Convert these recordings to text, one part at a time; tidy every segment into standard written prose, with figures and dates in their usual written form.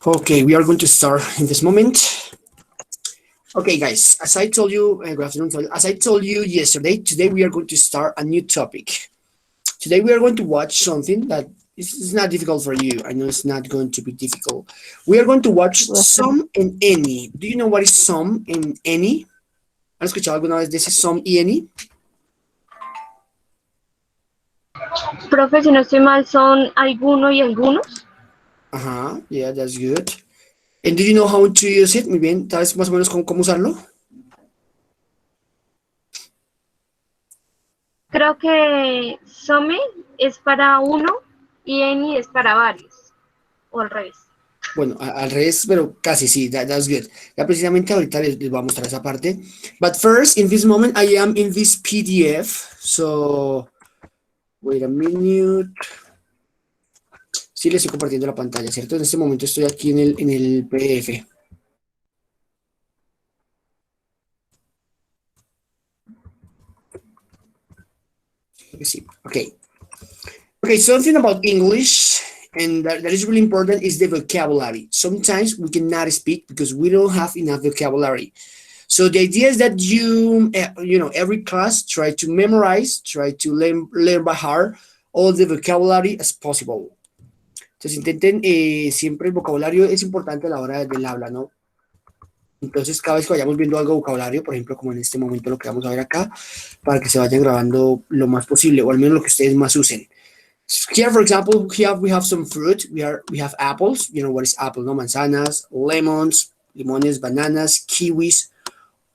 Okay, we are going to start in this moment. Okay, guys, as I told you, good afternoon. As I told you yesterday, today we are going to start a new topic. Today we are going to watch something that is not difficult for you. I know it's not going to be difficult. We are going to watch Some and Any. Do you know what is Some and Any? ¿Han escuchado alguna vez de ese Some y Any? Profe, si no estoy mal, son alguno y algunos. Yeah, that's good. And do you know how to use it? Muy bien, ¿sabes más o menos cómo usarlo? Creo que some es para uno y any es para varios, o al revés. Bueno, al revés, pero casi sí, that's good. Ya precisamente ahorita les voy a mostrar esa parte. But first, in this moment, I am in this PDF. So, wait a minute. Sí, les estoy compartiendo la pantalla, ¿cierto? En este momento estoy aquí en el PDF. Sí, okay. Okay, something about English, and that is really important, is the vocabulary. Sometimes we cannot speak because we don't have enough vocabulary. So the idea is that every class try to memorize, try to learn by heart all the vocabulary as possible. Entonces intenten, siempre el vocabulario es importante a la hora del habla, ¿no? Entonces cada vez que vayamos viendo algo de vocabulario, por ejemplo, como en este momento lo que vamos a ver acá, para que se vayan grabando lo más posible, o al menos lo que ustedes más usen. Here, for example, we have some fruit. We have apples. You know what is apple, no? Manzanas, lemons, limones, bananas, kiwis,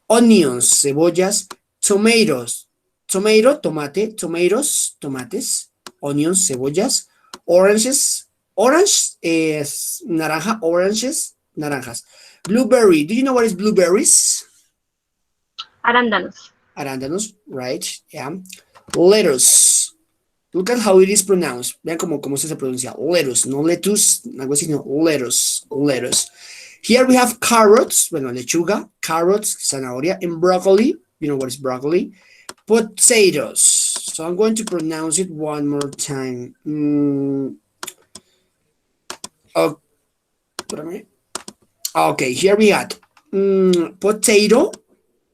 onions, cebollas, tomatoes, tomate, tomatoes, tomates, onions, cebollas, oranges, orange es naranja, oranges, naranjas. Blueberry, do you know what is blueberries? Arándanos. Arándanos, right, yeah. Lettuce, look at how it is pronounced. Vean cómo se pronuncia, lettuce, no lettuce, algo así, no, lettuce, lettuce. Here we have carrots, bueno, lechuga, carrots, zanahoria, and broccoli. You know what is broccoli? Potatoes. So I'm going to pronounce it one more time. Okay, here we got potato,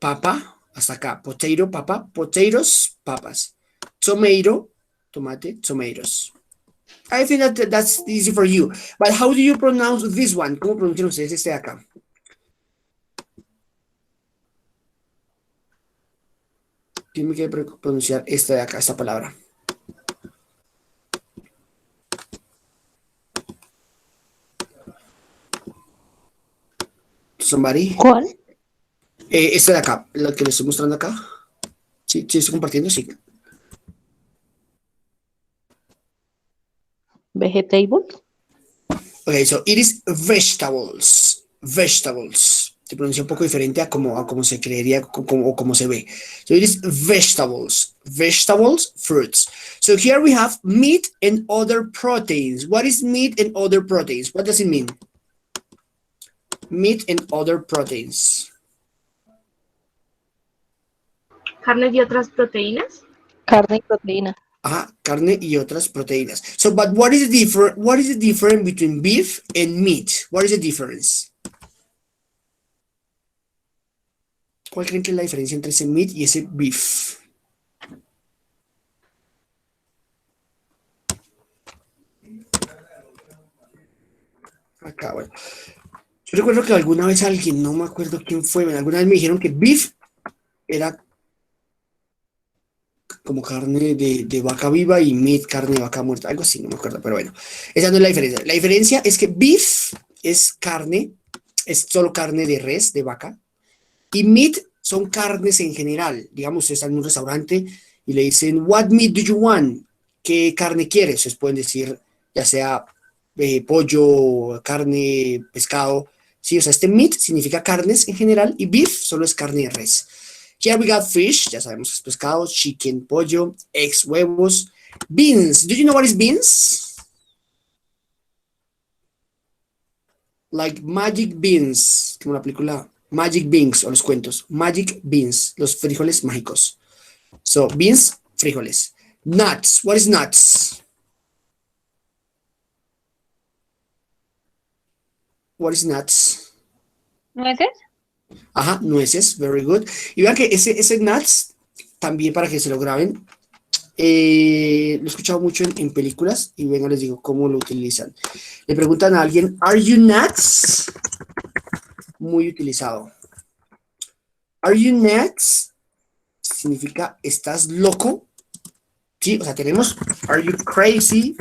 papa, hasta acá. Potato, papa, potatoes, papas. Tomato, tomate, tomatoes. I think that's easy for you. But how do you pronounce this one? ¿Cómo pronuncian ustedes este de acá? Tiene que pronunciar esta de acá, esta palabra. Somebody. ¿Cuál? Esta de acá, la que les estoy mostrando acá. Sí, estoy compartiendo, sí. Vegetable. Okay, so it is vegetables. Vegetables. Se pronuncia un poco diferente a como se creería o como se ve. So it is vegetables. Vegetables, fruits. So here we have meat and other proteins. What is meat and other proteins? What does it mean? Meat and other proteins. ¿Carne y otras proteínas? Carne y proteína. Carne y otras proteínas. So, but what is the difference between beef and meat? What is the difference? ¿Cuál creen que es la diferencia entre ese meat y ese beef? Acá, bueno. Yo recuerdo que alguna vez alguien, no me acuerdo quién fue, alguna vez me dijeron que beef era como carne de vaca viva y meat, carne de vaca muerta, algo así, no me acuerdo, pero bueno, esa no es la diferencia. La diferencia es que beef es carne, es solo carne de res, de vaca, y meat son carnes en general. Digamos, ustedes están en un restaurante y le dicen, what meat do you want? ¿Qué carne quieres? Ustedes pueden decir, ya sea pollo, carne, pescado. Sí, o sea, este meat significa carnes en general y beef solo es carne de res. Here we got fish, ya sabemos que es pescado, chicken, pollo, eggs, huevos, beans. Do you know what is beans? Like Magic Beans, como la película Magic Beans o los cuentos. Magic Beans, los frijoles mágicos. So, beans, frijoles. Nuts, what is nuts? What is nuts? ¿Nueces? Ajá, nueces, very good. Y vean que ese nuts, también para que se lo graben, lo he escuchado mucho en películas y venga, les digo cómo lo utilizan. Le preguntan a alguien, ¿Are you nuts? Muy utilizado. ¿Are you nuts? Significa, ¿estás loco? Sí, o sea, tenemos, ¿Are you crazy?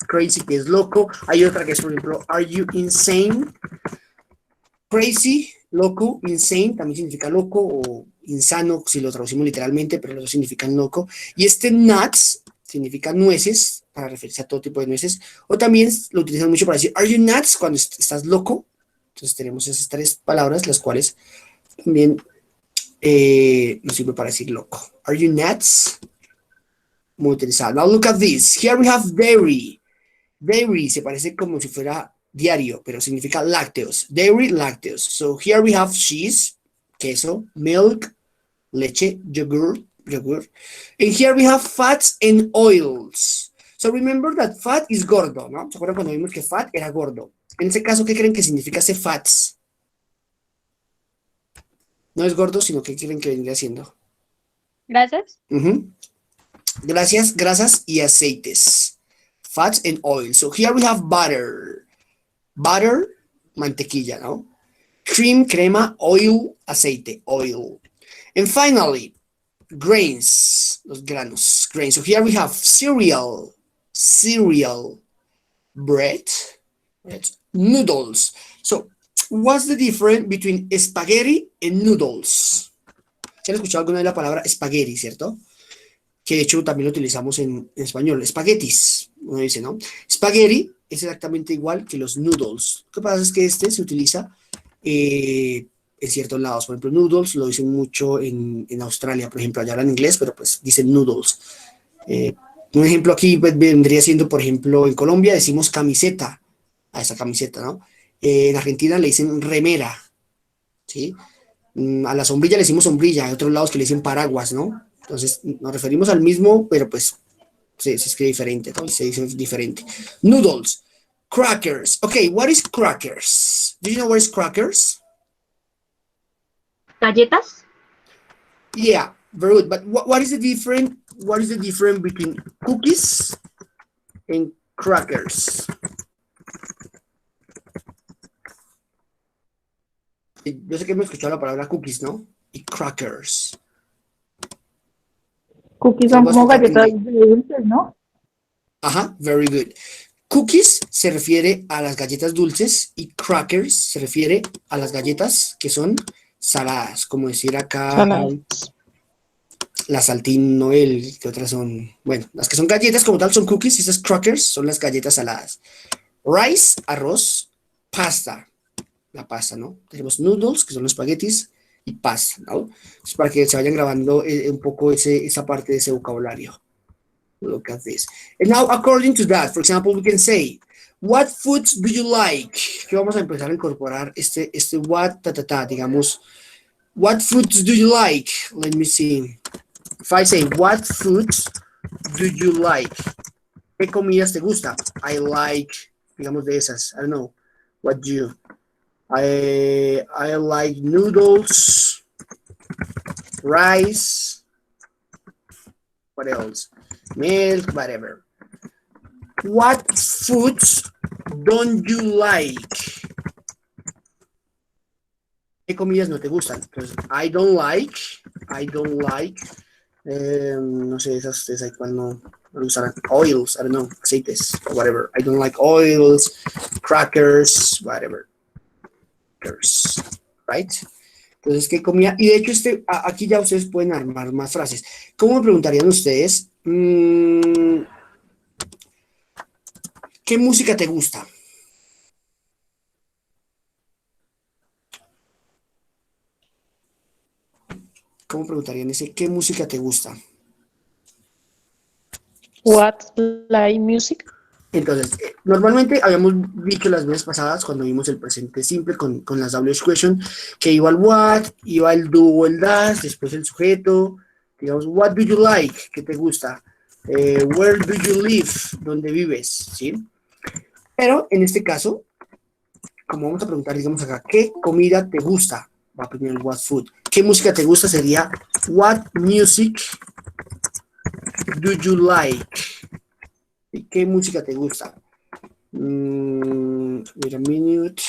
Crazy, que es loco. Hay otra que es, por ejemplo, ¿Are you insane? Crazy, loco, insane, también significa loco o insano, si lo traducimos literalmente, pero los dos significan loco. Y este nuts significa nueces, para referirse a todo tipo de nueces. O también lo utilizan mucho para decir, ¿Are you nuts? Cuando estás loco. Entonces tenemos esas tres palabras, las cuales también nos sirve para decir loco. ¿Are you nuts? Muy utilizado. Now look at this. Here we have dairy. Dairy se parece como si fuera diario, pero significa lácteos. Dairy, lácteos. So here we have cheese, queso, milk, leche, yogurt. And here we have fats and oils. So remember that fat is gordo, ¿no? ¿Se acuerdan cuando vimos que fat era gordo? En ese caso, ¿qué creen que significa ese fats? No es gordo, sino ¿qué creen que vendría siendo? ¿Gracias? Gracias, grasas y aceites. Fats and oil. So here we have butter. Butter, mantequilla, ¿no? Cream, crema, oil, aceite, oil. And finally, grains, los granos, grains. So here we have cereal, bread, noodles. So what's the difference between spaghetti and noodles? ¿Se han escuchado alguna vez la palabra spaghetti, cierto? Que de hecho también lo utilizamos en español, espaguetis, uno dice, ¿no? Spaghetti es exactamente igual que los noodles. Lo que pasa es que este se utiliza en ciertos lados. Por ejemplo, noodles lo dicen mucho en Australia, por ejemplo, allá hablan inglés, pero pues dicen noodles. Un ejemplo aquí pues, vendría siendo, por ejemplo, en Colombia decimos camiseta, a esa camiseta, ¿no? En Argentina le dicen remera, ¿sí? A la sombrilla le decimos sombrilla, hay otros lados que le dicen paraguas, ¿no? Entonces nos referimos al mismo, pero pues se escribe diferente, ¿no? Se dice diferente. Noodles, crackers. Okay, what is crackers? Do you know what is crackers? ¿Galletas? Yeah, very good. But what is the difference? What is the difference between cookies and crackers? Yo sé que hemos escuchado la palabra cookies, ¿no? Y crackers. Cookies son como galletas dulces, ¿no? Ajá, very good. Cookies se refiere a las galletas dulces y crackers se refiere a las galletas que son saladas, como decir acá la Saltín Noel, que otras son, bueno, las que son galletas como tal son cookies y esas crackers son las galletas saladas. Rice, arroz, pasta, la pasta, ¿no? Tenemos noodles, que son los espaguetis, y pasta, ¿no? Es para que se vayan grabando un poco esa parte de ese vocabulario. Look at this. And now, according to that, for example, we can say, what foods do you like? Que vamos a empezar a incorporar este what, digamos, what foods do you like? Let me see. If I say, what foods do you like? ¿Qué comidas te gusta? I like, digamos de esas, I don't know, what do you? I like noodles, rice, what else? Milk, whatever. What foods don't you like? ¿Qué comidas no te gustan? Entonces, I don't like, no sé, esas ahí cuando lo usarán. Oils, I don't know, aceites, whatever. I don't like oils, crackers, whatever. Right? Entonces, ¿qué comida? Y de hecho, aquí ya ustedes pueden armar más frases. ¿Cómo me preguntarían ustedes? ¿Qué música te gusta? ¿Cómo preguntarían ese? ¿Qué música te gusta? What like music? Entonces, normalmente habíamos dicho las veces pasadas, cuando vimos el presente simple con las WH question, que iba el what, iba el do o el does, después el sujeto, digamos, what do you like, ¿qué te gusta? Where do you live, ¿dónde vives? ¿Sí? Pero en este caso, como vamos a preguntar, digamos acá, ¿qué comida te gusta? Va primero el what food. ¿Qué música te gusta? Sería what music do you like? ¿Y qué música te gusta? Wait a minute.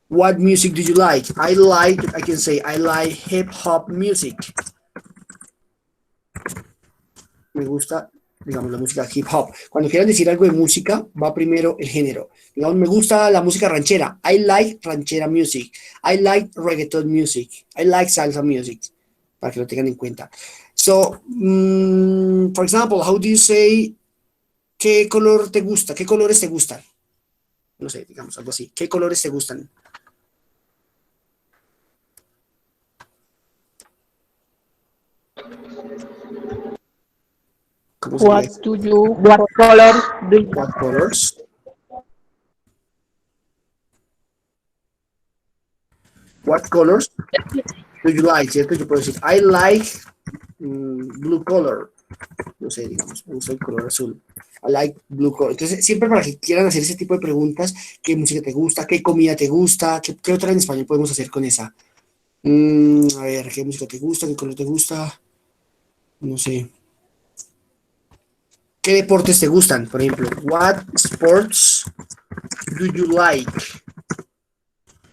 What music do you like? I can say, I like hip hop music. Me gusta, digamos, la música hip hop. Cuando quieran decir algo de música, va primero el género. Digamos, me gusta la música ranchera. I like ranchera music. I like reggaeton music. I like salsa music. Para que lo tengan en cuenta. So, for example, how do you say, ¿qué color te gusta? ¿Qué colores te gustan? No sé, digamos, algo así. ¿Qué colores te gustan? ¿Cómo sería What eso? do you What color do you What colors? What colors do you like? ¿Cierto? Yo puedo decir, I like blue color. No sé, digamos, me gusta el color azul. I like blue color. Entonces, siempre para que quieran hacer ese tipo de preguntas, ¿qué música te gusta? ¿Qué comida te gusta? ¿Qué otra en español podemos hacer con esa? A ver, ¿qué música te gusta? ¿Qué color te gusta? No sé. ¿Qué deportes te gustan? Por ejemplo, what sports do you like?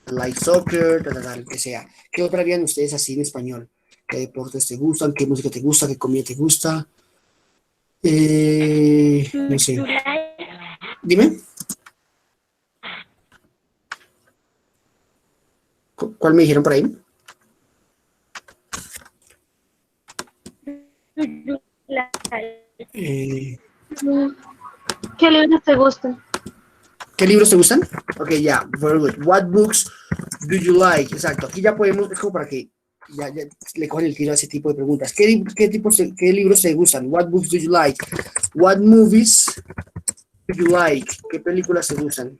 Like soccer, lo que sea. ¿Qué otra harían ustedes así en español? ¿Qué deportes te gustan? ¿Qué música te gusta? ¿Qué comida te gusta? No sé. Dime. ¿Cuál me dijeron por ahí? ¿Qué libros te gustan? ¿Qué libros te gustan? Ok, ya, very good. What books do you like? Exacto, aquí ya podemos, es como para que ya le cogen el tiro a ese tipo de preguntas. ¿Qué libros te gustan? What books do you like? What movies do you like? ¿Qué películas te gustan?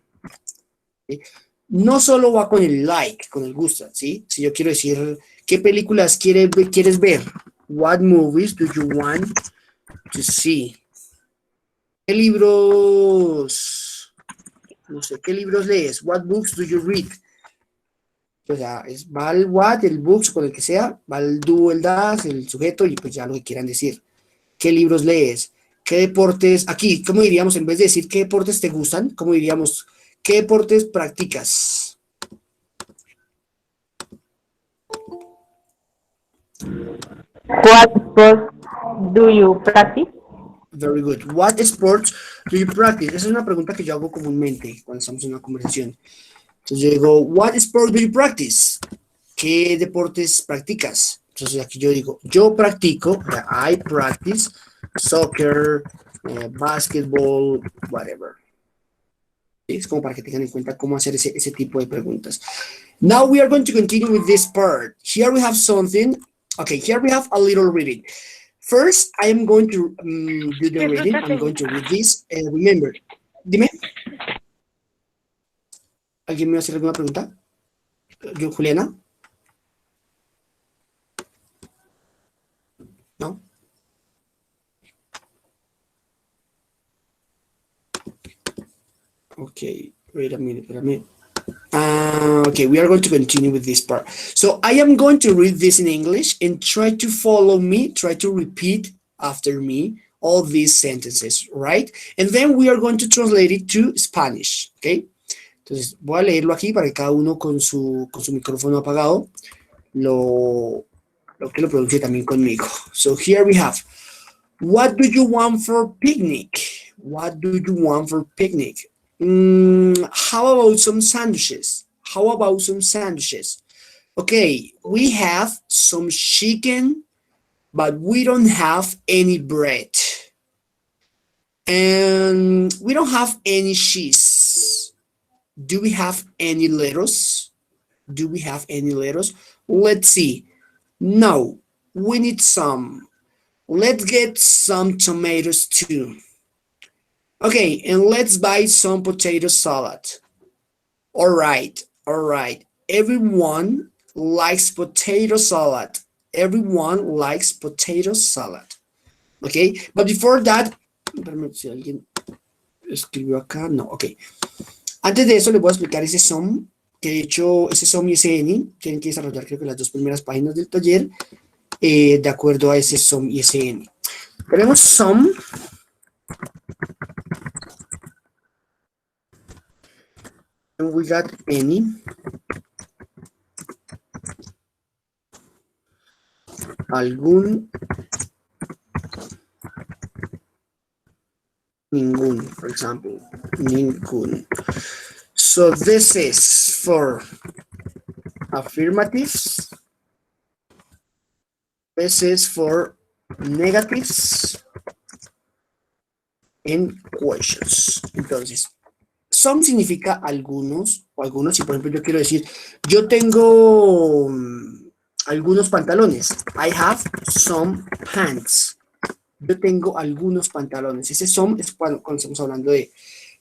¿Sí? No solo va con el like, con el gusto, ¿sí? Si yo quiero decir, ¿qué películas quieres ver? What movies do you want to see? ¿Qué libros, no sé, qué libros lees? What books do you read? O sea, va el what, el books, con el que sea, va el do, el das, el sujeto y pues ya lo que quieran decir. ¿Qué libros lees? ¿Qué deportes? Aquí, ¿cómo diríamos? En vez de decir qué deportes te gustan, ¿cómo diríamos? ¿Qué deportes practicas? What sports do you practice? Very good. What sports do you practice? Esa es una pregunta que yo hago comúnmente cuando estamos en una conversación. Entonces yo digo, what sport do you practice? ¿Qué deportes practicas? Entonces aquí yo digo, yo practico, I practice soccer, basketball, whatever. ¿Sí? Es como para que tengan en cuenta cómo hacer ese tipo de preguntas. Now we are going to continue with this part. Here we have something. Okay, here we have a little reading. First, I am going to do the reading. I'm going to read this. Remember, dime. ¿Alguien me va a hacer alguna pregunta? ¿Yo, Juliana? ¿No? Okay, wait a minute. Okay, we are going to continue with this part. So I am going to read this in English and try to follow me, try to repeat after me all these sentences, right? And then we are going to translate it to Spanish, okay? Entonces voy a leerlo aquí para que cada uno con su micrófono apagado lo pronuncie también conmigo. So here we have, what do you want for picnic? What do you want for picnic? How about some sandwiches? How about some sandwiches? Okay, we have some chicken, but we don't have any bread. And we don't have any cheese. Do we have any lettuce? Do we have any lettuce? Let's see. No, we need some. Let's get some tomatoes too. Okay, and let's buy some potato salad. All right. Everyone likes potato salad. Everyone likes potato salad. Okay, but before that, espérame si alguien escribió acá. No, okay. Antes de eso les voy a explicar ese SOM, que de hecho ese SOM y ese ENI tienen que desarrollar creo que las dos primeras páginas del taller de acuerdo a ese SOM y ese ENI. Tenemos SOM. And we got ENI. Algún, ningún, for example, ningún. So this is for affirmatives. This is for negatives and questions. Entonces, some significa algunos o algunos. Si por ejemplo yo quiero decir, yo tengo algunos pantalones. I have some pants. Yo tengo algunos pantalones. Ese some es cuando estamos hablando de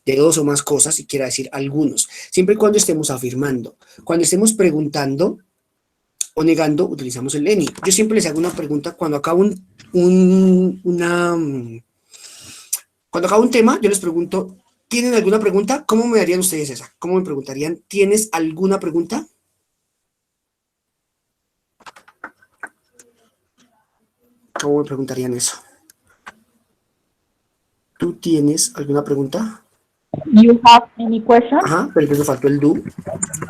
dos o más cosas y quiere decir algunos. Siempre y cuando estemos afirmando. Cuando estemos preguntando o negando, utilizamos el any. Yo siempre les hago una pregunta cuando acabo cuando acabo un tema, yo les pregunto, ¿tienen alguna pregunta? ¿Cómo me darían ustedes esa? ¿Cómo me preguntarían? ¿Tienes alguna pregunta? ¿Cómo me preguntarían eso? ¿Tú tienes alguna pregunta? You have any question? Ajá, pero entonces faltó el do.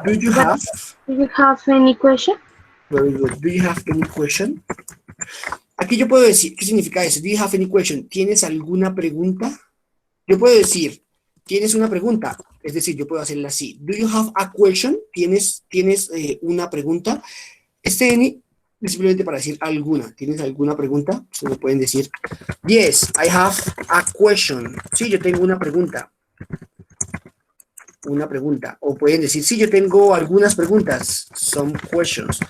Do you have? Do you have any question? Very good. Do you have any question? Aquí yo puedo decir, ¿qué significa eso? Do you have any question? ¿Tienes alguna pregunta? Yo puedo decir, ¿tienes una pregunta? Es decir, yo puedo hacerla así. Do you have a question? ¿Tienes una pregunta? Este any es simplemente para decir alguna. ¿Tienes alguna pregunta? Ustedes pueden decir, yes, I have a question. Sí, yo tengo una pregunta. Una pregunta. O pueden decir, sí, yo tengo algunas preguntas. Some questions.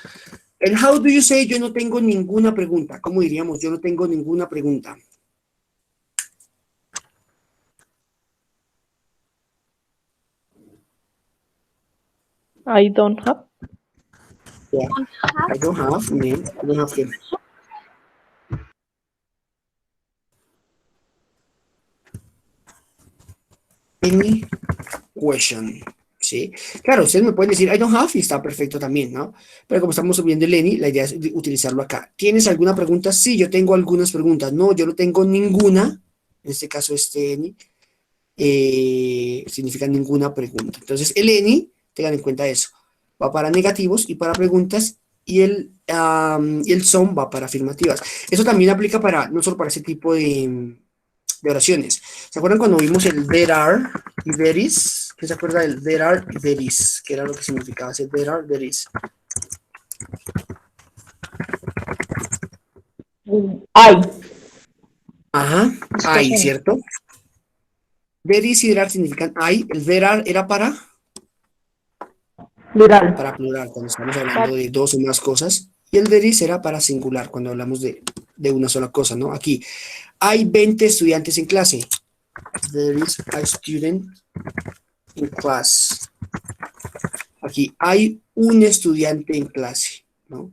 And how do you say yo no tengo ninguna pregunta? ¿Cómo diríamos yo no tengo ninguna pregunta? I don't have. Yeah. I don't have, man. I don't have him. Any question. ¿Sí? Claro, ustedes me pueden decir, I don't have, y está perfecto también, ¿no? Pero como estamos subiendo el any, la idea es utilizarlo acá. ¿Tienes alguna pregunta? Sí, yo tengo algunas preguntas. No, yo no tengo ninguna. En este caso, este any significa ninguna pregunta. Entonces, el any, tengan en cuenta eso, va para negativos y para preguntas, y el some va para afirmativas. Eso también aplica para, no solo para ese tipo de oraciones. ¿Se acuerdan cuando vimos el there are y there is? ¿Quién se acuerda del there are y there is? ¿Qué era lo que significaba ese there are, there is? I. Ajá, hay, ¿cierto? There is y there are significan hay. El there are era para Plural. plural, cuando estamos hablando de dos o más cosas. Y el there is era para singular, cuando hablamos de una sola cosa, ¿no? Aquí, hay 20 estudiantes en clase. There is a student in class. Aquí, hay un estudiante en clase, ¿no?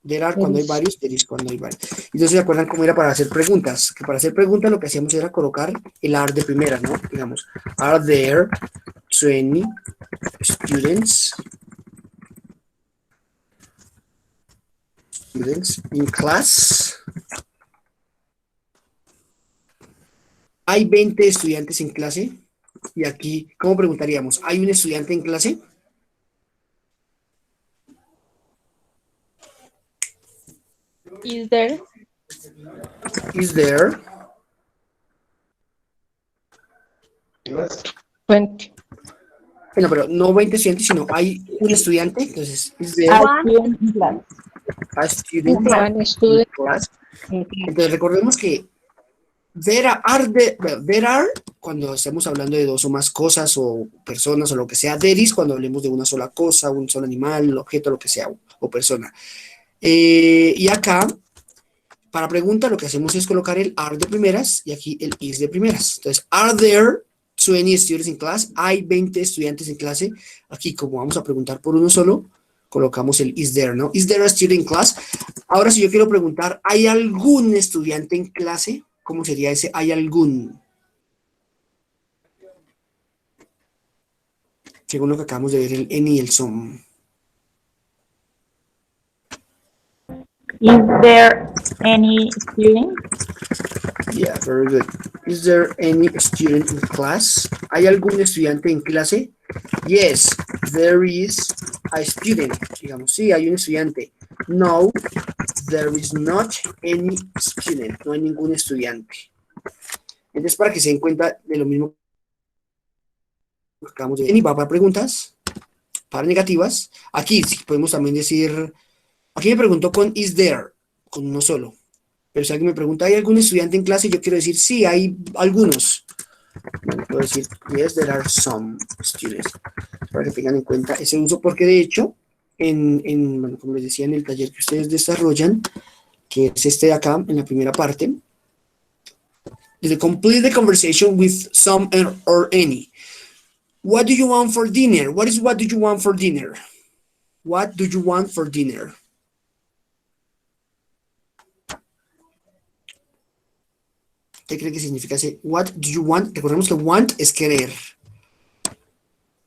There are cuando hay varios, there is cuando hay varios. Entonces, ¿se acuerdan cómo era para hacer preguntas? Que para hacer preguntas lo que hacíamos era colocar el are de primera, ¿no? Digamos, are there 20 students in class? ¿Hay 20 estudiantes en clase? Y aquí, ¿cómo preguntaríamos? ¿Hay un estudiante en clase? Is there? Is there? 20. Bueno, pero no 20 estudiantes, sino hay un estudiante. Entonces, is there A student in class. a student One in student. class? Entonces, recordemos que there are, cuando estamos hablando de dos o más cosas o personas o lo que sea. There is, cuando hablemos de una sola cosa, un solo animal, objeto, lo que sea, o persona. Y acá, para pregunta, lo que hacemos es colocar el are de primeras y aquí el is de primeras. Entonces, are there 20 students in class? Hay 20 estudiantes en clase. Aquí, como vamos a preguntar por uno solo, colocamos el is there, ¿no? Is there a student in class? Ahora, si yo quiero preguntar, ¿hay algún estudiante en clase? ¿Cómo sería ese hay algún? según lo que acabamos de ver, el any y el some. Is there any student? Yeah, very good. Is there any student in class? ¿Hay algún estudiante en clase? Yes, there is a student. Digamos, sí, hay un estudiante. No, there is not any student. No hay ningún estudiante. Entonces, para que se den cuenta de lo mismo que acabamos de ver, va para preguntas, para negativas. Aquí sí podemos también decir, aquí me preguntó con is there, con uno solo. Pero si alguien me pregunta, ¿hay algún estudiante en clase? Yo quiero decir, sí, hay algunos. Bueno, puedo decir, yes, there are some students. Para que tengan en cuenta ese uso, porque de hecho, bueno, como les decía, en el taller que ustedes desarrollan, que es este de acá, en la primera parte, dice, complete the conversation with some or any. What do you want for dinner? What do you want for dinner? What do you want for dinner? ¿Qué cree que significa ese what do you want? Recordemos que want es querer.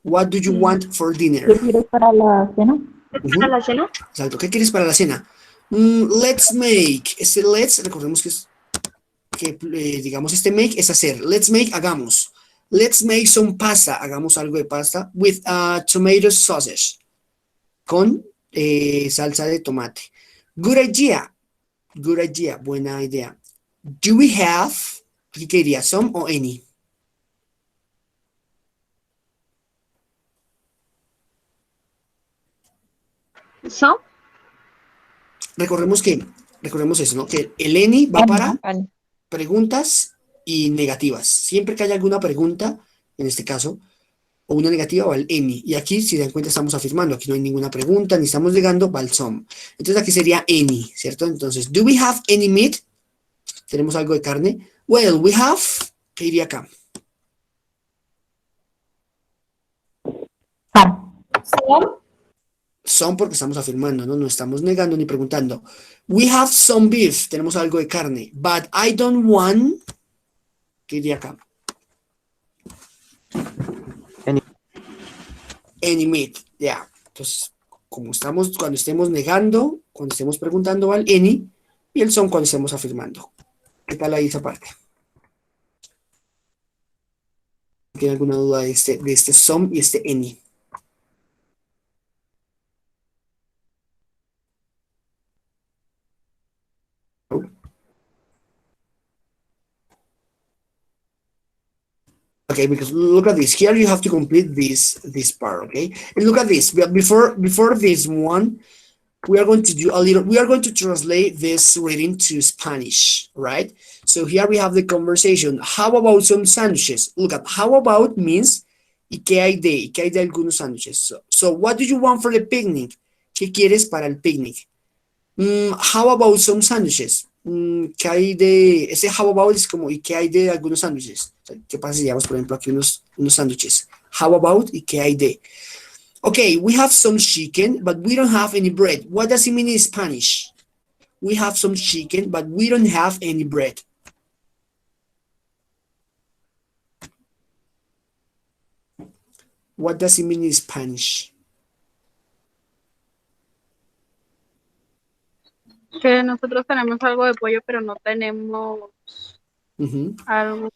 What do you want for dinner? ¿Qué quieres para la cena? ¿Para la cena? Exacto. ¿Qué quieres para la cena? Let's make. Este let's, recordemos que digamos, este make es hacer. Let's make, hagamos. Let's make some pasta. Hagamos algo de pasta with tomato sausage. Con salsa de tomate. Good idea. Good idea. Buena idea. Do we have, ¿qué quería? Some o any? ¿Son? Recordemos eso, ¿no? Que el any va para Vale. preguntas y negativas. Siempre que haya alguna pregunta, en este caso, o una negativa va el any. Y aquí, si se dan cuenta, estamos afirmando. Aquí no hay ninguna pregunta, ni estamos negando, va el some. Entonces aquí sería any, ¿cierto? Entonces, do we have any meat? ¿Tenemos algo de carne? Well, we have, ¿qué iría acá? Some porque estamos afirmando, ¿no? No estamos negando ni preguntando. We have some beef, tenemos algo de carne. But I don't want, ¿qué iría acá? Any meat, ya. Entonces, como estamos, cuando estemos negando, cuando estemos preguntando, va el any, y el some cuando estemos afirmando. ¿Qué tal ahí esa parte? ¿Tiene alguna duda de este some y este any? Okay, because look at this. Here you have to complete this part, okay? And look at this. Before this one, we are going to translate this reading to Spanish, right? So here we have the conversation. How about some sandwiches? Look at how about means ¿y qué hay de? ¿Y qué hay de algunos sándwiches? So what do you want for the picnic? ¿Qué quieres para el picnic? How about some sandwiches? ¿Qué hay de? Ese how about es como ¿y qué hay de algunos sándwiches? O sea, ¿qué pasa si llevamos, por ejemplo, aquí unos sándwiches? How about ¿y qué hay de? Okay, we have some chicken, but we don't have any bread. What does it mean in Spanish? We have some chicken, but we don't have any bread. What does it mean in Spanish? Que nosotros tenemos algo de pollo, pero no tenemos algo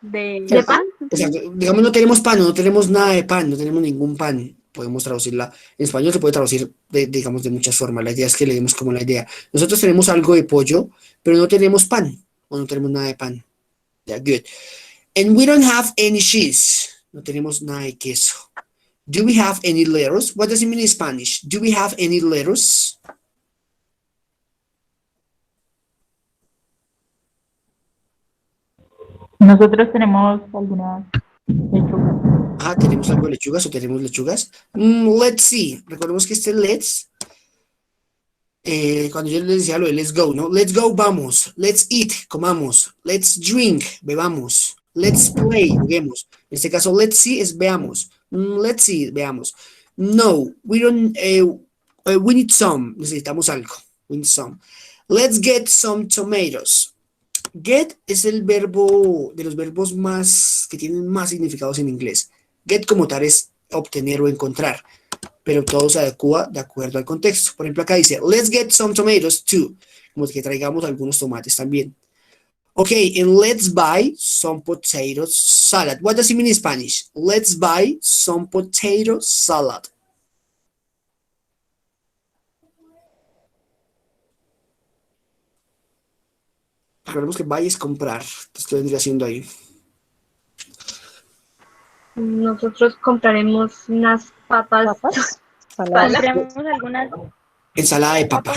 de pan. O sea, digamos, no tenemos pan, no tenemos nada de pan, no tenemos ningún pan. Podemos traducirla. En español se puede traducir, digamos, de muchas formas. La idea es que le demos como la idea. Nosotros tenemos algo de pollo, pero no tenemos pan, o no tenemos nada de pan. Yeah, good. And we don't have any cheese. No tenemos nada de queso. Do we have any lettuce? What does it mean in Spanish? Do we have any lettuce? Nosotros tenemos algunas lechugas. Ah, ¿tenemos algo de lechugas o tenemos lechugas? Let's see. Recordemos que este let's, cuando yo les decía lo de let's go, ¿no? Let's go, vamos. Let's eat, comamos. Let's drink, bebamos. Let's play, juguemos. En este caso, let's see es veamos. Let's see, veamos. No, we don't, we need some. Necesitamos algo. We need some. Let's get some tomatoes. Get es el verbo, de los verbos más, que tienen más significados en inglés. Get como tal es obtener o encontrar, pero todo se adecua de acuerdo al contexto. Por ejemplo, acá dice, let's get some tomatoes too, como que traigamos algunos tomates también. Okay, and let's buy some potato salad. What does it mean in Spanish? Let's buy some potato salad. Recordemos que buy es comprar. Entonces, ¿qué vendría siendo ahí? Nosotros compraremos unas papas. ¿Papas? Salada. Compremos algunas. Ensalada de papa.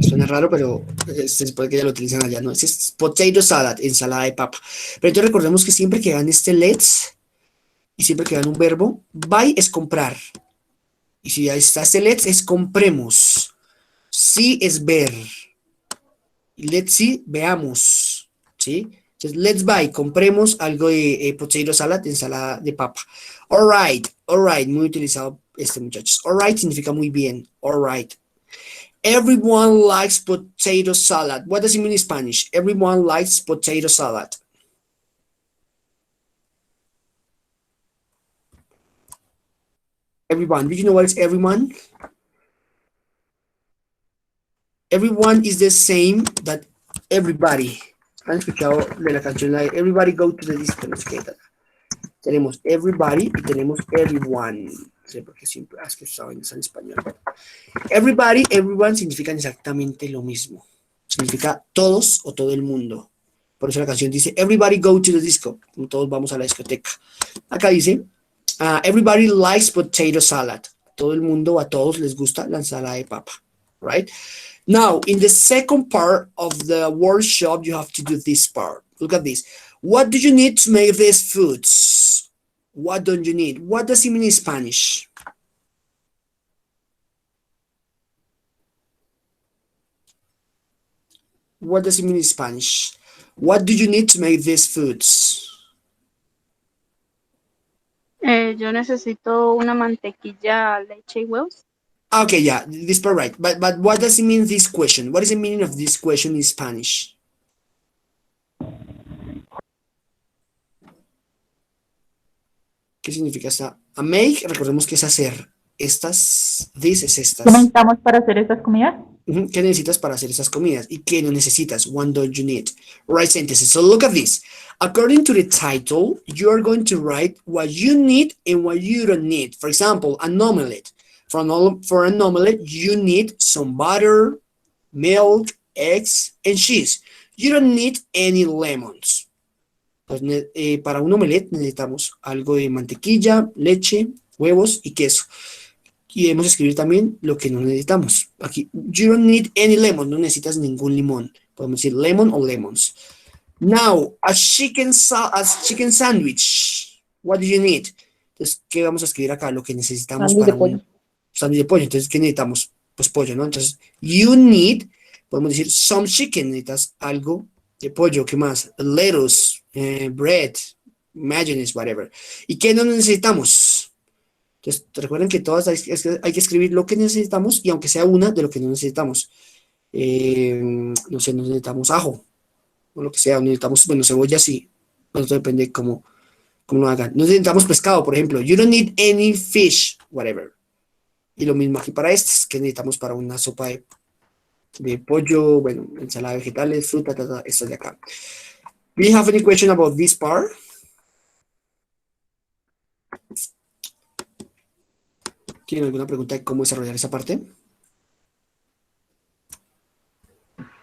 Suena raro, pero se supone que ya lo utilizan allá, ¿no? Es potato salad, ensalada de papa. Pero entonces recordemos que siempre que dan este let's y siempre que dan un verbo, buy es comprar. Y si ya está este let's es compremos. See es ver. Y let's see, veamos. ¿Sí? Entonces, let's buy, compremos algo de potato salad, ensalada de papa. All right, muy utilizado muchachos. All right significa muy bien. All right. Everyone likes potato salad. What does it mean in Spanish? Everyone likes potato salad. Everyone. Do you know what is everyone? Everyone is the same that everybody. ¿Han escuchado de la canción de Everybody Go to the Disco? No sé qué tal. Tenemos everybody y tenemos everyone. No sé por qué siempre has que saben en español. Everybody, everyone significan exactamente lo mismo. Significa todos o todo el mundo. Por eso la canción dice Everybody Go to the Disco. Todos vamos a la discoteca. Acá dice Everybody likes potato salad. Todo el mundo, a todos les gusta la ensalada de papa. Right? Now, in the second part of the workshop, you have to do this part. Look at this. What do you need to make these foods? What don't you need? What does it mean in Spanish? What does it mean in Spanish? What do you need to make these foods? Yo necesito una mantequilla, leche y huevos. Okay, yeah, this part right. But what does it mean this question? What is the meaning of this question in Spanish? ¿Qué significa esta? A make, recordemos que es hacer. Estas, this es estas. ¿Qué necesitamos para hacer estas comidas? ¿Qué necesitas para hacer esas comidas? ¿Y qué no necesitas? What don't you need? Write sentences. So look at this. According to the title, you are going to write what you need and what you don't need. For example, an omelette. For an omelette, you need some butter, milk, eggs, and cheese. You don't need any lemons. Pues, para un omelette necesitamos algo de mantequilla, leche, huevos y queso. Y debemos escribir también lo que no necesitamos. Aquí, you don't need any lemon. No necesitas ningún limón. Podemos decir lemon o lemons. Now, a chicken sandwich. What do you need? Entonces, ¿qué vamos a escribir acá? Lo que necesitamos Sándwich para de pollo. un sándwich de pollo. Entonces, ¿qué necesitamos? Pues pollo, ¿no? Entonces, you need, podemos decir some chicken. Necesitas algo de pollo. ¿Qué más? Lettuce, bread, mayonnaise, whatever. ¿Y qué no necesitamos? Entonces, recuerden que todas hay que escribir lo que necesitamos y aunque sea una de lo que no necesitamos. No sé, no necesitamos ajo o lo que sea, necesitamos, bueno, cebolla sí. Bueno, esto depende cómo lo hagan. No necesitamos pescado, por ejemplo. You don't need any fish, whatever. Y lo mismo aquí para estas, que necesitamos para una sopa de pollo, bueno, ensalada de vegetales, fruta, esto de acá. Do you have any question about this part? ¿Tienen alguna pregunta de cómo desarrollar esa parte?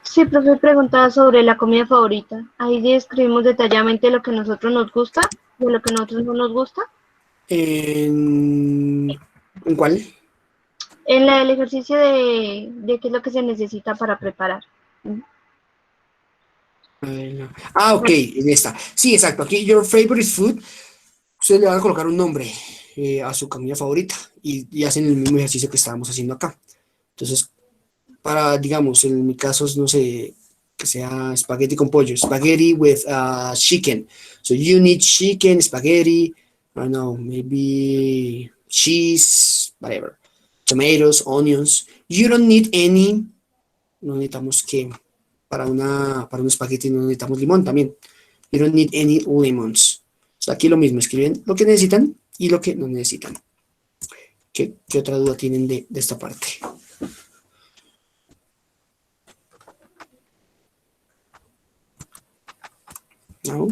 Sí, profe, preguntaba sobre la comida favorita. Ahí describimos detalladamente lo que a nosotros nos gusta y lo que a nosotros no nos gusta. ¿En cuál? En el ejercicio de qué es lo que se necesita para preparar. Ok, en esta. Sí, exacto. Aquí, your favorite food. Ustedes le van a colocar un nombre a su comida favorita y hacen el mismo ejercicio que estábamos haciendo acá. Entonces, para, digamos, en mi caso, no sé, que sea spaghetti con pollo. Spaghetti with chicken. So, you need chicken, spaghetti, I don't know, maybe cheese, whatever. Tomatoes, onions. You don't need any. No necesitamos que para un espagueti no necesitamos limón también. You don't need any lemons. So aquí lo mismo, escriben lo que necesitan y lo que no necesitan. ¿Qué otra duda tienen de esta parte? No?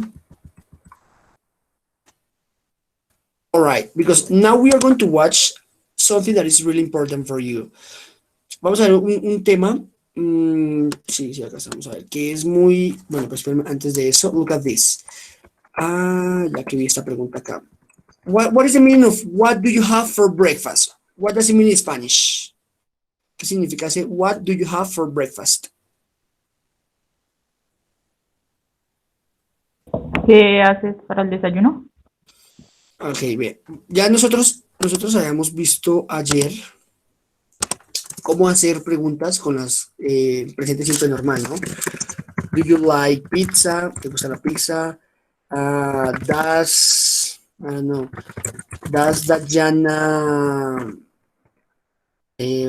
All right, because now we are going to watch something that is really important for you. Vamos a ver un tema. Sí, acá estamos a ver, que es muy, bueno, pues antes de eso, look at this. Ya que vi esta pregunta acá. What is the meaning of what do you have for breakfast? What does it mean in Spanish? ¿Qué significa ese what do you have for breakfast? ¿Qué haces para el desayuno? Ok, bien. Ya nosotros habíamos visto ayer cómo hacer preguntas con las presentes siempre normal, ¿no? Do you like pizza? ¿Te gusta la pizza? Does Dayana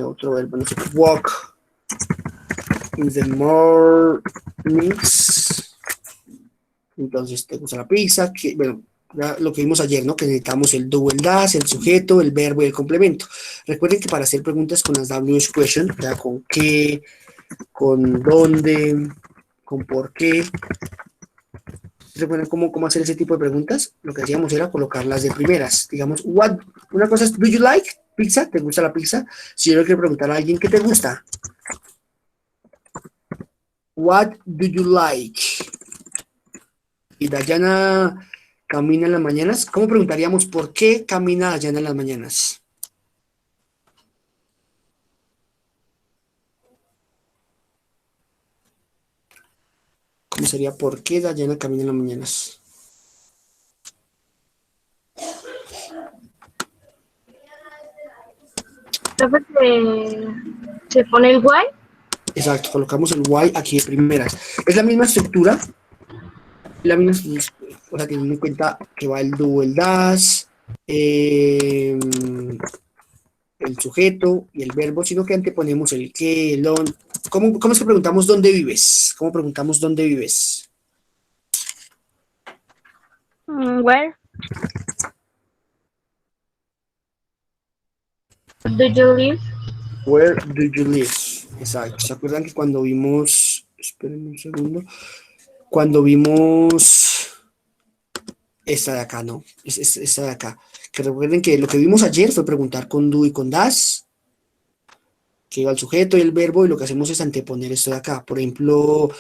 otro verbo, no sé, walk in the mornings? Entonces, ¿te gusta la pizza? Bueno, lo que vimos ayer, ¿no? Que necesitamos el do, el das, el sujeto, el verbo y el complemento. Recuerden que para hacer preguntas con las WH question, ya con qué, con dónde, con por qué. ¿Recuerdan cómo hacer ese tipo de preguntas? Lo que hacíamos era colocarlas de primeras. Digamos, una cosa es, ¿do you like pizza? ¿Te gusta la pizza? Si yo le quiero preguntar a alguien, ¿qué te gusta? What do you like? Y Dayana camina en las mañanas. ¿Cómo preguntaríamos por qué camina Dayana en las mañanas? ¿Cómo sería por qué Dayana camina en las mañanas? Profe, se pone el why. Exacto, colocamos el why aquí de primeras. Es la misma estructura. O sea, teniendo en cuenta que va el do, el das, el sujeto y el verbo, sino que anteponemos el qué, el on. ¿Cómo es que preguntamos dónde vives? ¿Cómo preguntamos dónde vives? Where? Do you live? Where do you live? Exacto. ¿Se acuerdan que cuando vimos, espérenme un segundo, cuando vimos esta de acá, no, es esta de acá, que recuerden que lo que vimos ayer fue preguntar con do y con das, que iba el sujeto y el verbo, y lo que hacemos es anteponer esto de acá. Por ejemplo,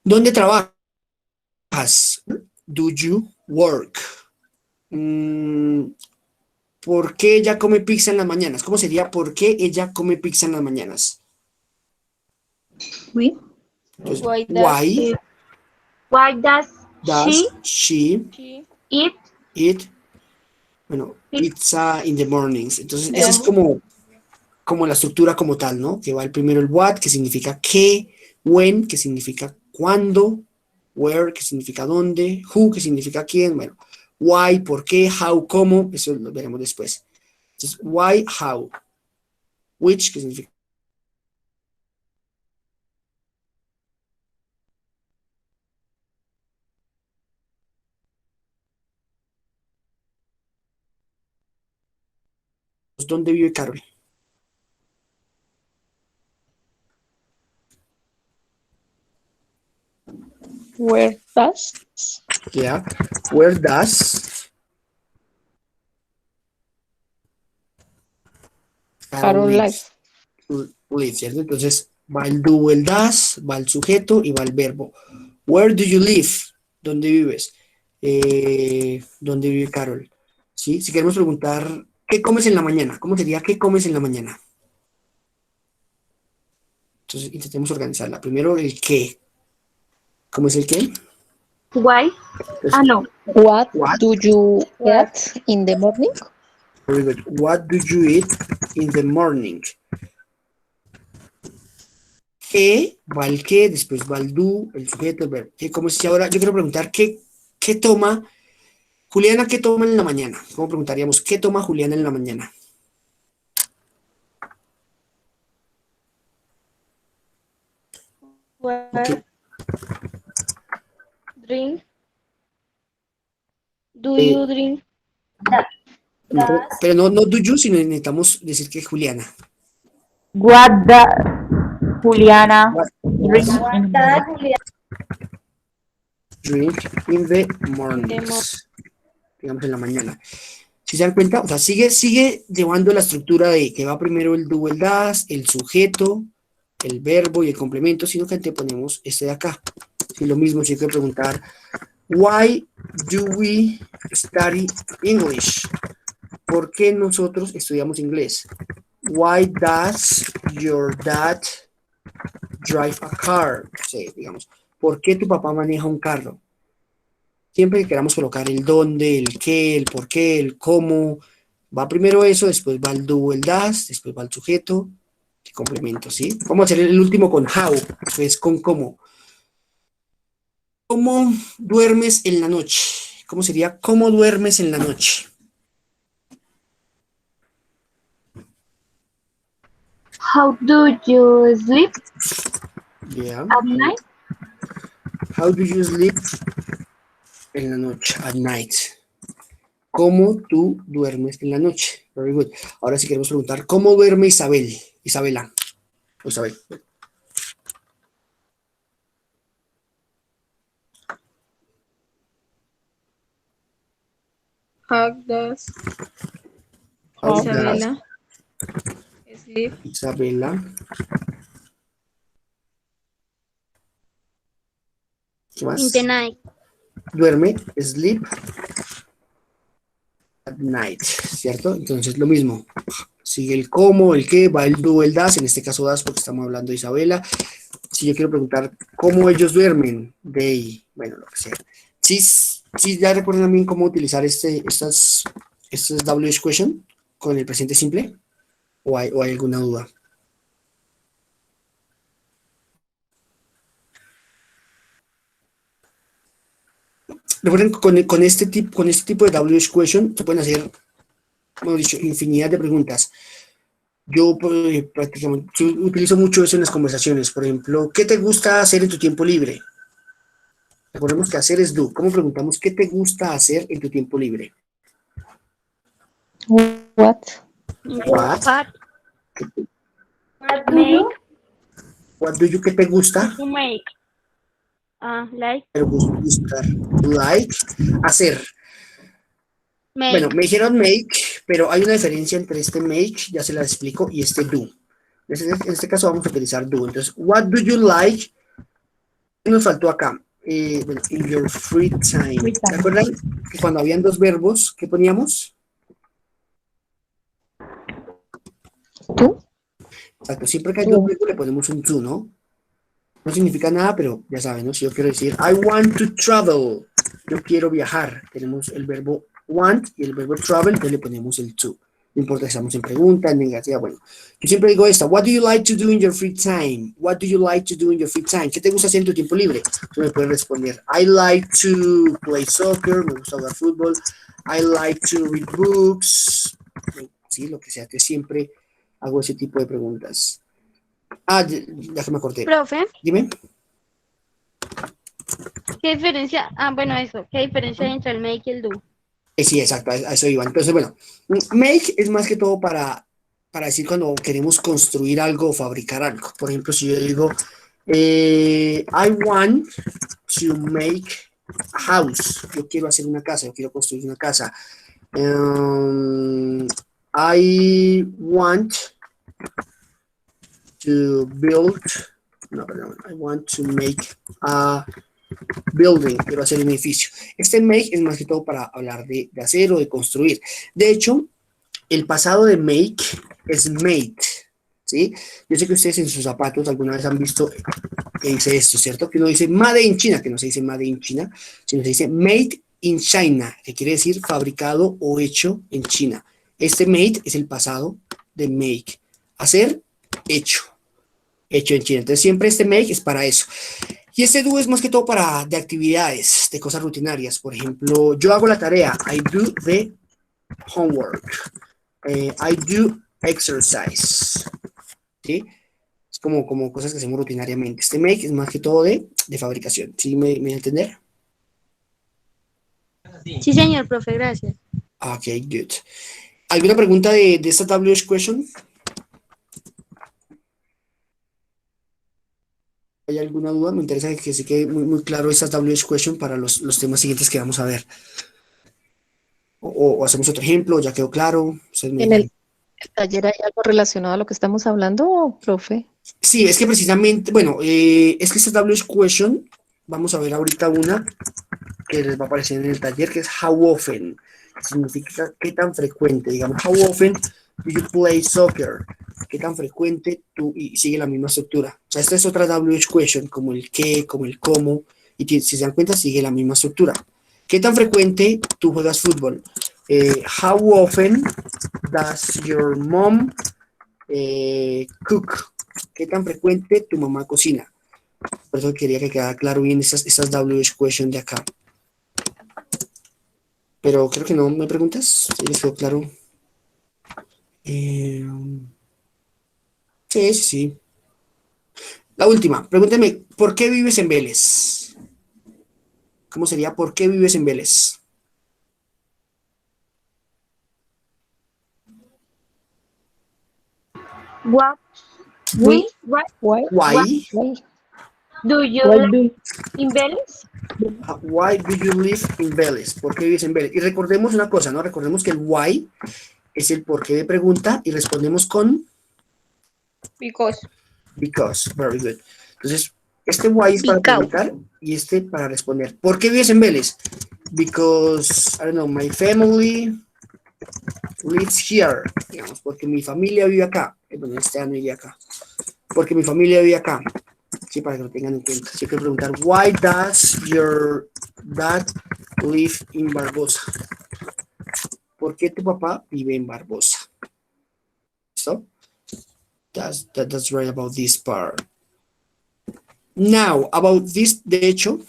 ¿dónde trabajas? Do you work? ¿Por qué ella come pizza en las mañanas? ¿Cómo sería por qué ella come pizza en las mañanas? Oui. Entonces, Why does does she She eat eat, bueno, pizza in the mornings? Entonces, esa es them. como la estructura como tal, ¿no? Que va el primero el what, que significa qué, when, que significa cuándo, where, que significa dónde, who, que significa quién, bueno, why, por qué, how, cómo, eso lo veremos después. Entonces, why, how, which, que significa dónde vive Carol. Where does Yeah. Where does Carol live? Live, ¿cierto? Entonces va el do, el das, va el sujeto y va el verbo. Where do you live? ¿Dónde vives? ¿Dónde vive Carol? ¿Sí? Si queremos preguntar, ¿qué comes en la mañana? ¿Cómo sería qué comes en la mañana? Entonces intentemos organizarla. Primero el qué. ¿Cómo es el qué? why? Entonces, No. What what? do you eat in the morning? Very good. What do you eat in the morning? ¿Qué? Va el qué, después va el do, el sujeto, el verbo. ¿Qué? ¿Cómo si ahora? Yo quiero preguntar, ¿qué toma Juliana? ¿Qué toma en la mañana? ¿Cómo preguntaríamos? ¿Qué toma Juliana en la mañana? Where Okay. drink? Do you drink? No, pero no, no do you, sino necesitamos decir que Juliana. What does Juliana What drink does in the morning? drink in the mornings? Digamos en la mañana. Si se dan cuenta, o sea, sigue llevando la estructura de que va primero el do, el das, el sujeto, el verbo y el complemento, sino que anteponemos este de acá. Y lo mismo, si hay que preguntar, why do we study English? ¿Por qué nosotros estudiamos inglés? Why does your dad drive a car? Sí, digamos, ¿por qué tu papá maneja un carro? Siempre que queramos colocar el dónde, el qué, el por qué, el cómo, va primero eso, después va el do, el das, después va el sujeto, el complemento, ¿sí? Vamos a hacer el último con how, que es con cómo. ¿Cómo duermes en la noche? ¿Cómo sería cómo duermes en la noche? How do you sleep Yeah. at night? How do you sleep en la noche, at night? ¿Cómo tú duermes en la noche? Very good. Ahora sí queremos preguntar, ¿cómo duerme Isabel? Isabela. O Isabel. How does How does Isabela sleep Isabela. ¿Qué más? in the night? Duerme, sleep at night, ¿cierto? Entonces lo mismo. Sigue el cómo, el qué, va el do, el das, en este caso das porque estamos hablando de Isabela. Si yo quiero preguntar cómo ellos duermen, they, bueno, lo que sea. Sí, ya recuerdan también cómo utilizar estas WH question con el presente simple, o hay alguna duda. Recuerden que con este tipo de WH question se pueden hacer, como he dicho, infinidad de preguntas. Yo prácticamente utilizo mucho eso en las conversaciones. Por ejemplo, ¿qué te gusta hacer en tu tiempo libre? Recordemos que hacer es do. ¿Cómo preguntamos qué te gusta hacer en tu tiempo libre? What? What? What do you, ¿qué te gusta? To make. Like Pero buscar. Like, hacer. make. Bueno, me dijeron make, pero hay una diferencia entre este make, ya se la explico, y este do. En este caso vamos a utilizar do. Entonces, what do you like? ¿Qué nos faltó acá? Bueno, in your free time. ¿Se acuerdan que cuando habían dos verbos, qué poníamos? ¿Tú? Exacto, siempre que hay dos verbos le ponemos un to, ¿no? No significa nada, pero ya saben, ¿no? Si yo quiero decir, I want to travel, yo quiero viajar, tenemos el verbo want y el verbo travel, entonces le ponemos el to. No importa si estamos en pregunta, en negativa, bueno. Yo siempre digo esta, what do you like to do in your free time? What do you like to do in your free time? ¿Qué te gusta hacer en tu tiempo libre? Tú me puedes responder, I like to play soccer, me gusta jugar fútbol, I like to read books, sí, lo que sea, que siempre hago ese tipo de preguntas. Ya que me acordé. Profe, Dime. ¿qué diferencia? Bueno, eso. ¿Qué diferencia hay entre el make y el do? Sí, exacto, a eso iba. Entonces, bueno, make es más que todo para decir cuando queremos construir algo o fabricar algo. Por ejemplo, si yo digo, I want to make a house. Yo quiero hacer una casa, yo quiero construir una casa. I want to build, no, perdón, I want to make a building, quiero hacer un edificio. Este make es más que todo para hablar de hacer o de construir. De hecho, el pasado de make es made, ¿sí? Yo sé que ustedes en sus zapatos alguna vez han visto que dice esto, ¿cierto? Que uno dice made in China, que no se dice made in China, sino se dice made in China, que quiere decir fabricado o hecho en China. Este made es el pasado de make. Hacer, hecho en China. Entonces siempre este make es para eso. Y este do es más que todo para de actividades, de cosas rutinarias. Por ejemplo, yo hago la tarea. I do the homework. I do exercise. ¿Sí? Es como cosas que hacemos rutinariamente. Este make es más que todo de fabricación. ¿Sí me entender? Sí, señor, profe, gracias. Okay, good. ¿Alguna pregunta de esta WH question? ¿Hay alguna duda? Me interesa que se quede muy claro esta WH question para los temas siguientes que vamos a ver. O hacemos otro ejemplo, ya quedó claro. Ustedes me ¿En dirán. el taller hay algo relacionado a lo que estamos hablando, profe? Sí, es que precisamente, bueno, es que esta WH question, vamos a ver ahorita una que les va a aparecer en el taller, que es how often, que significa qué tan frecuente, digamos, how often do you play soccer, qué tan frecuente tú, y sigue la misma estructura. O sea, esta es otra WH question, como el qué, como el cómo, y si se dan cuenta, sigue la misma estructura. ¿Qué tan frecuente tú juegas fútbol? How often does your mom cook? ¿Qué tan frecuente tu mamá cocina? Por eso quería que quedara claro bien esas WH question de acá. Pero creo que no me preguntas. ¿Sí les quedó claro? Sí, sí, sí. La última. Pregúntame, ¿por qué vives en Vélez? ¿Cómo sería? ¿Por qué vives en Vélez? What, We, what why, Why? why, do you What like do in Vélez? Why do you live in Vélez? ¿Por qué vives en Vélez? Y recordemos una cosa, ¿no? Recordemos que el why es el por qué de pregunta y respondemos con Because. because. Very good. Entonces, este why es para Because. preguntar y este para responder. ¿Por qué vives en Vélez? Because, I don't know, my family lives here. Digamos, porque mi familia vive acá. Bueno, este año vive acá. Porque mi familia vive acá. Sí, para que lo tengan en cuenta. Así que preguntar, why does your dad live in Barbosa? ¿Por qué tu papá vive en Barbosa? ¿Listo? That's right about this part. Now, about this, de hecho,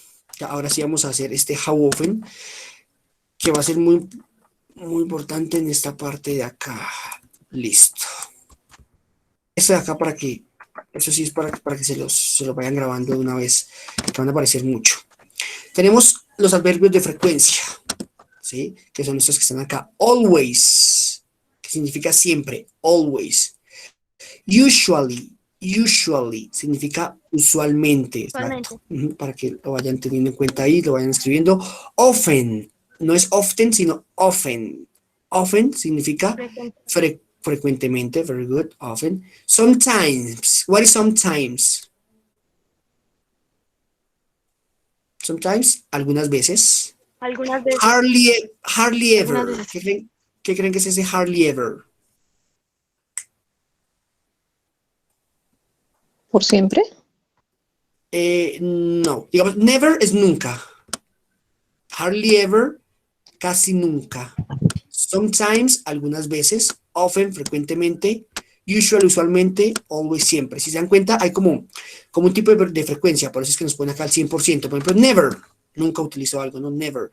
ahora sí vamos a hacer este how often, que va a ser muy importante en esta parte de acá. Listo. Este de acá para que, eso sí es para que se lo vayan grabando de una vez, que van a aparecer mucho. Tenemos los adverbios de frecuencia, ¿sí? Que son estos que están acá. Always, que significa siempre, always. Usually significa usualmente, exacto. Para que lo vayan teniendo en cuenta ahí, lo vayan escribiendo. Often, no es often, sino often. Often significa frecuentemente, very good, often. Sometimes, what is sometimes? Sometimes, algunas veces. Algunas veces. Hardly Algunas ever. veces. ¿Qué creen que es ese hardly ever? ¿Por siempre? No, digamos, never es nunca. Hardly ever, casi nunca. Sometimes, algunas veces. Often, frecuentemente. Usualmente. Always, siempre. Si se dan cuenta, hay como un tipo de frecuencia, por eso es que nos pone acá al 100%. Por ejemplo, never, nunca utilizo algo, ¿no? Never.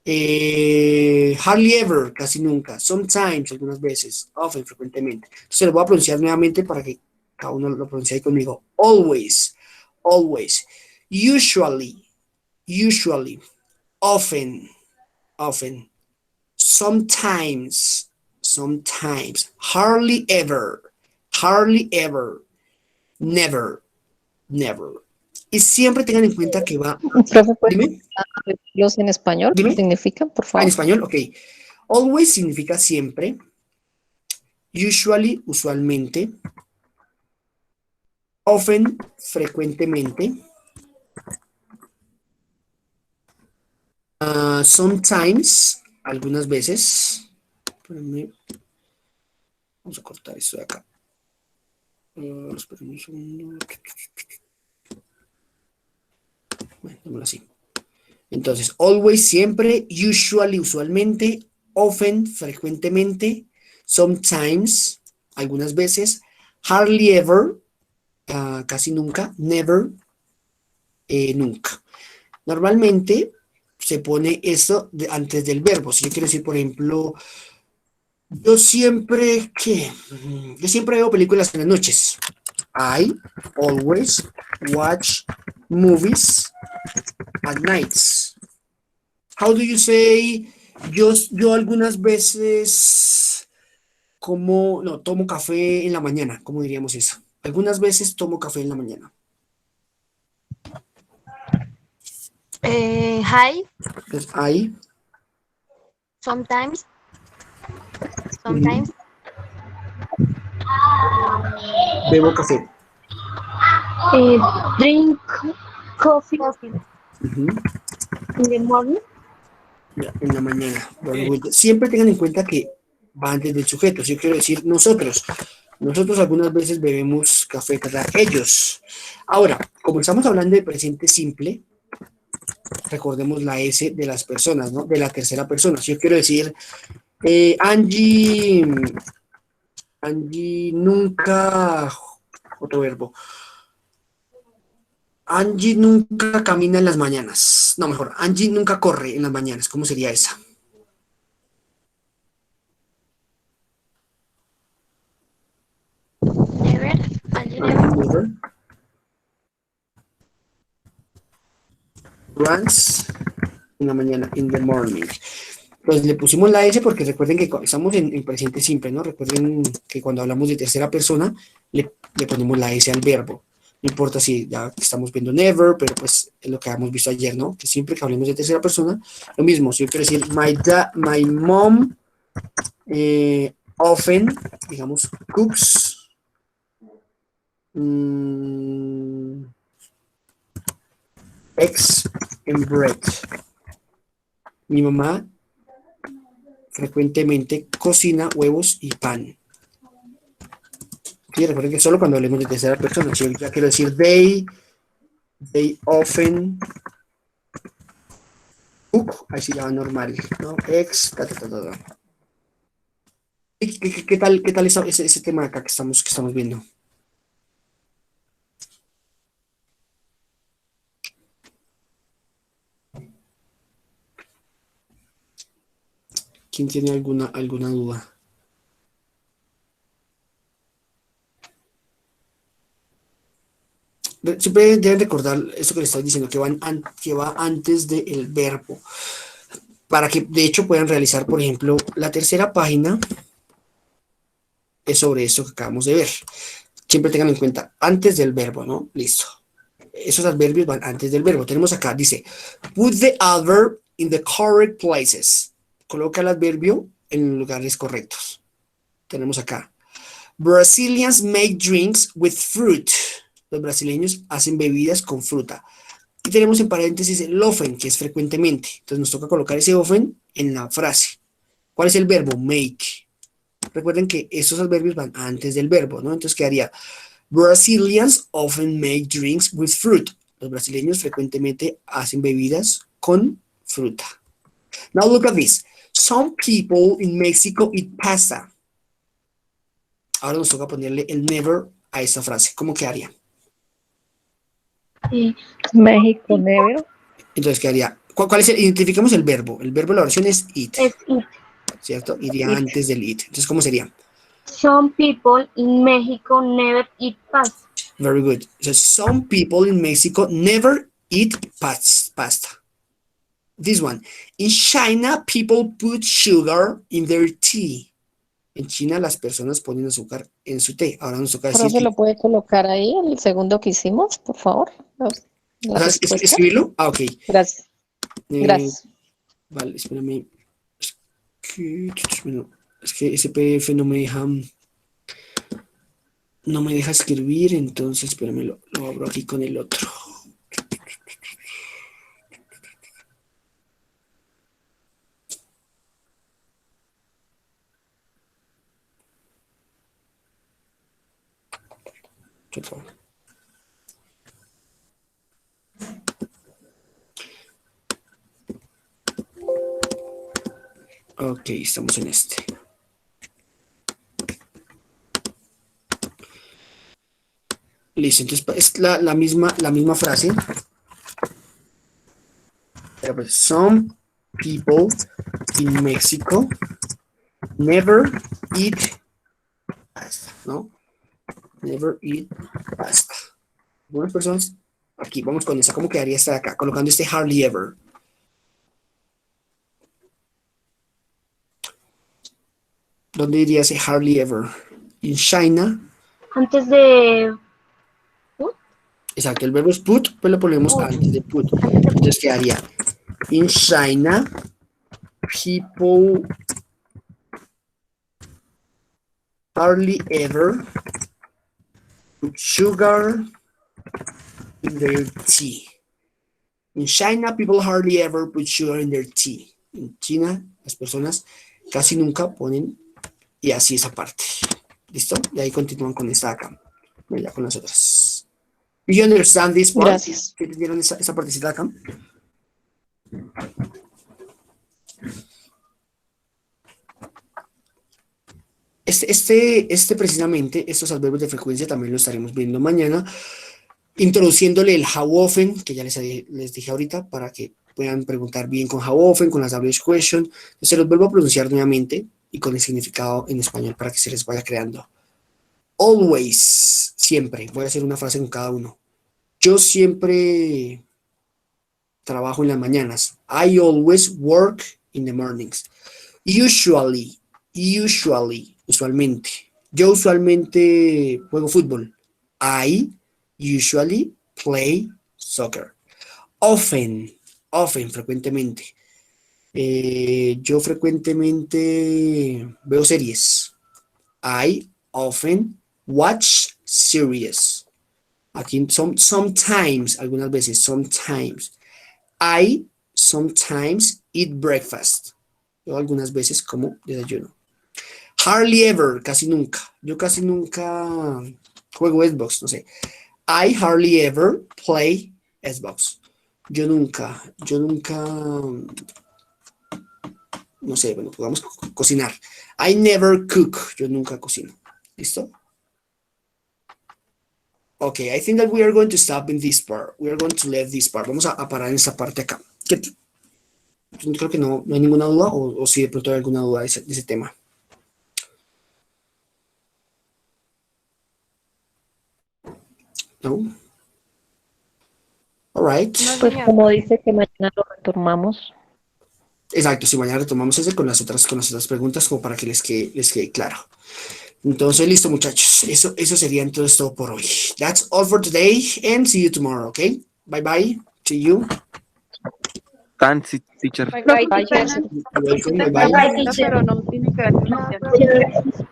Hardly ever, casi nunca. Sometimes, algunas veces. Often, frecuentemente. Entonces lo voy a pronunciar nuevamente para que cada uno lo pronuncie ahí conmigo. Always, always. Usually, often, sometimes, hardly ever, never. Y siempre tengan en cuenta que va. Profe, ¿puede Dime. repetirlos en español? ¿Qué Dime. significan, por En favor? español, ok. Always significa siempre. Usually, usualmente. Often, frecuentemente. Sometimes, algunas veces. Espérenme. Vamos a cortar esto de acá. Espérenme un segundo. Bueno, démoslo así. Entonces, always, siempre. Usually, usualmente. Often, frecuentemente. Sometimes, algunas veces. Hardly ever, casi nunca. Never, nunca. Normalmente se pone eso antes del verbo. Si yo quiero decir, por ejemplo, yo siempre veo películas en las noches. I always watch movies at nights. How do you say Yo algunas veces tomo café en la mañana, ¿cómo diríamos eso? Algunas veces tomo café en la mañana. Hi, Entonces, ahí, sometimes, ujú, sometimes. bebo café. Drink coffee Coffee. Ujú, in the morning. ya, en la mañana. Siempre tengan en cuenta que va antes del sujeto. Si yo quiero decir nosotros. Nosotros algunas veces bebemos café para ellos. Ahora, como estamos hablando de presente simple, recordemos la S de las personas, ¿no? De la tercera persona. Si yo quiero decir, Angie nunca, otro verbo, Angie nunca camina en las mañanas. No, mejor, Angie nunca corre en las mañanas. ¿Cómo sería esa? Never. Angie never. Never runs en la mañana, in the morning. Pues le pusimos la S porque recuerden que estamos en presente simple, ¿no? Recuerden que cuando hablamos de tercera persona le ponemos la S al verbo. No importa si ya estamos viendo never, pero pues es lo que habíamos visto ayer, ¿no? Que siempre que hablemos de tercera persona, lo mismo. Si yo quiero decir my mom often, digamos, cooks eggs and bread. Mi mamá frecuentemente cocina huevos y pan. Sí, recuerden que solo cuando hablemos de tercera persona, si yo ya quiero decir they often cook, ahí sí ya va normal, ¿no? Ex, ta. ¿Qué tal ese tema acá que estamos viendo? ¿Quién tiene alguna duda? Siempre deben recordar eso que les estoy diciendo, que va antes del verbo, para que de hecho puedan realizar, por ejemplo, la tercera página es sobre eso que acabamos de ver. Siempre tengan en cuenta antes del verbo, ¿no? Listo. Esos adverbios van antes del verbo. Tenemos acá, dice, put the adverb in the correct places. Coloca el adverbio en lugares correctos. Tenemos acá, Brazilians make drinks with fruit. Los brasileños hacen bebidas con fruta. Y tenemos en paréntesis el often, que es frecuentemente. Entonces nos toca colocar ese often en la frase. ¿Cuál es el verbo? Make. Recuerden que esos adverbios van antes del verbo, ¿no? Entonces quedaría, Brazilians often make drinks with fruit. Los brasileños frecuentemente hacen bebidas con fruta. Now look at this. Some people in Mexico eat pasta. Ahora nos toca ponerle el never a esa frase. ¿Cómo quedaría? México, never. Entonces quedaría, ¿cuál es identificamos el verbo? El verbo de la oración es eat, Es it. ¿cierto? Iría It. antes del eat. Entonces, ¿cómo sería? Some people in Mexico never eat pasta. Very good. So some people in Mexico never eat pasta. This one. In China, people put sugar in their tea. En China, las personas ponen azúcar en su té. Ahora nos toca decir Profe, que... ¿lo puede colocar ahí, el segundo que hicimos, por favor? La respuesta. ¿Escribirlo? Ah, ok. Gracias. Gracias. Vale, espérame. Es que ese PDF no me deja escribir, entonces espérame, lo abro aquí con el otro. Ok, estamos en este. Listo, entonces es la misma frase. Pero pues, some people in Mexico never eat pasta, ¿no? Never eat pasta. Algunas personas, aquí vamos con esa, ¿cómo quedaría esta de acá? Colocando este hardly ever. ¿Dónde diría ese hardly ever? In China. Antes de Exacto, el verbo es put, pues lo ponemos put. antes de put. Entonces quedaría in China, people hardly ever put sugar in their tea. In China, people hardly ever put sugar in their tea. En China, las personas casi nunca ponen, y así esa parte. ¿Listo? Y ahí continúan con esta acá. Ya con las otras. Do you understand this part? Gracias. ¿Qué entendieron esa partecita acá? Precisamente, estos adverbios de frecuencia también lo estaremos viendo mañana, introduciéndole el how often, que ya les dije ahorita, para que puedan preguntar bien con how often, con las WH question. Se los vuelvo a pronunciar nuevamente y con el significado en español para que se les vaya creando. Always, siempre. Voy a hacer una frase con cada uno. Yo siempre trabajo en las mañanas. I always work in the mornings. Usually, usualmente. Yo usualmente juego fútbol. I usually play soccer. Often, frecuentemente. Yo frecuentemente veo series. I often watch series. Aquí sometimes, algunas veces, sometimes. I sometimes eat breakfast. Yo algunas veces como desayuno. Hardly ever, casi nunca. Yo casi nunca juego Xbox, no sé. I hardly ever play Xbox. Yo nunca, no sé, bueno, podamos cocinar. I never cook. Yo nunca cocino. ¿Listo? Okay, I think that we are going to stop in this part. We are going to leave this part. Vamos a parar en esta parte acá. Yo creo que no hay ninguna duda, o si de pronto hay alguna duda de ese tema. ¿No? All right. Pues como dice que mañana lo retomamos. Exacto, si mañana retomamos ese con las otras preguntas como para que les quede claro. Entonces, listo, muchachos. Eso sería entonces todo por hoy. That's all for today and see you tomorrow, okay? Bye bye. See you. Thanks, teacher. Bye, bye, Bye, teacher. teacher. Welcome. Bye Bye, bye. teacher. Pero no tiene que ver con los